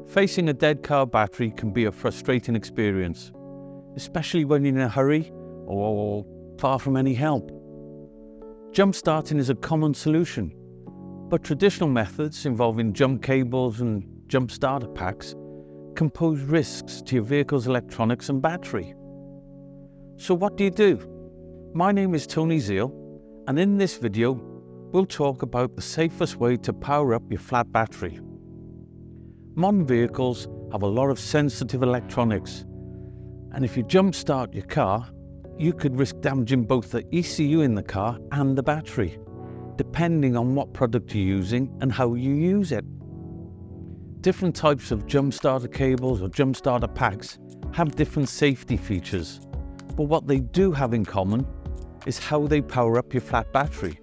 Facing a dead car battery can be a frustrating experience, especially when you're in a hurry or far from any help. Jump starting is a common solution, but traditional methods involving jump cables and jump starter packs can pose risks to your vehicle's electronics and battery. So what do you do? My name is Tony Zeal, and in this video we'll talk about the safest way to power up your flat battery. Modern vehicles have a lot of sensitive electronics, and if you jump start your car, you could risk damaging both the ECU in the car and the battery, depending on what product you're using and how you use it. Different types of jump starter cables or jump starter packs have different safety features, but what they do have in common is how they power up your flat battery.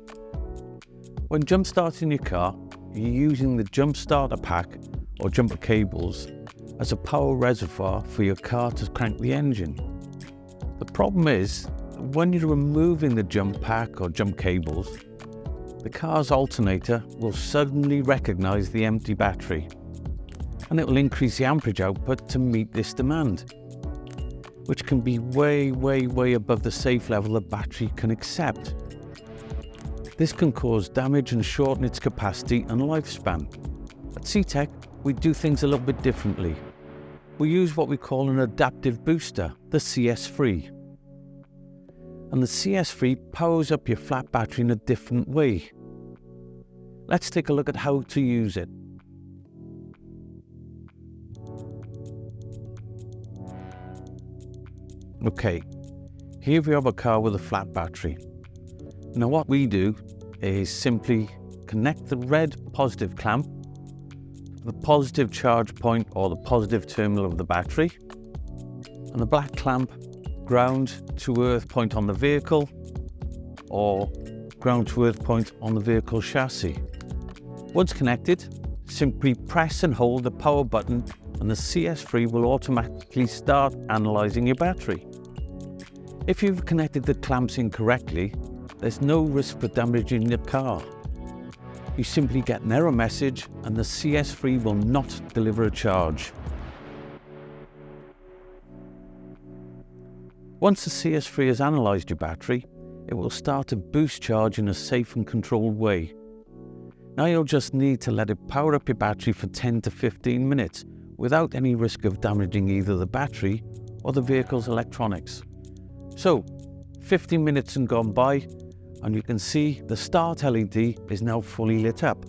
When jump starting your car, you're using the jump starter pack or jumper cables as a power reservoir for your car to crank the engine. The problem is, when you're removing the jump pack or jump cables, the car's alternator will suddenly recognize the empty battery, and it will increase the amperage output to meet this demand, which can be way above the safe level the battery can accept. This can cause damage and shorten its capacity and lifespan. At CTEK, we do things a little bit differently. We use what we call an adaptive booster, the CS3. And the CS3 powers up your flat battery in a different way. Let's take a look at how to use it. Okay, here we have a car with a flat battery. Now what we do is simply connect the red positive clamp to the positive charge point or the positive terminal of the battery, and the black clamp ground to earth point on the vehicle or ground to earth point on the vehicle chassis. Once connected, simply press and hold the power button and the CS3 will automatically start analysing your battery. If you've connected the clamps incorrectly, there's no risk for damaging your car. You simply get an error message and the CS3 will not deliver a charge. Once the CS3 has analysed your battery, it will start to boost charge in a safe and controlled way. Now you'll just need to let it power up your battery for 10 to 15 minutes without any risk of damaging either the battery or the vehicle's electronics. So, 15 minutes and gone by, and you can see the start LED is now fully lit up.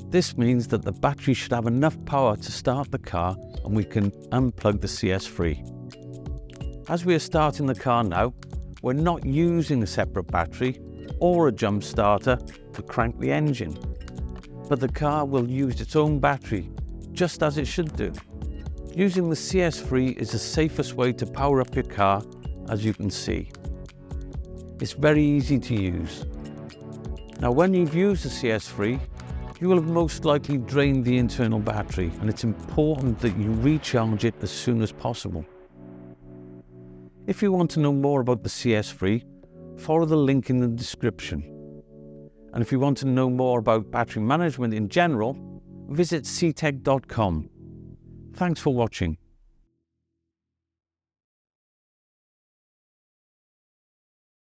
This means that the battery should have enough power to start the car and we can unplug the CS3. As we are starting the car now, we're not using a separate battery or a jump starter to crank the engine, but the car will use its own battery, just as it should do. Using the CS3 is the safest way to power up your car, as you can see. It's very easy to use. Now when you've used the CS3, you will have most likely drained the internal battery, and it's important that you recharge it as soon as possible. If you want to know more about the CS3, follow the link in the description. And if you want to know more about battery management in general, visit ctek.com. Thanks for watching.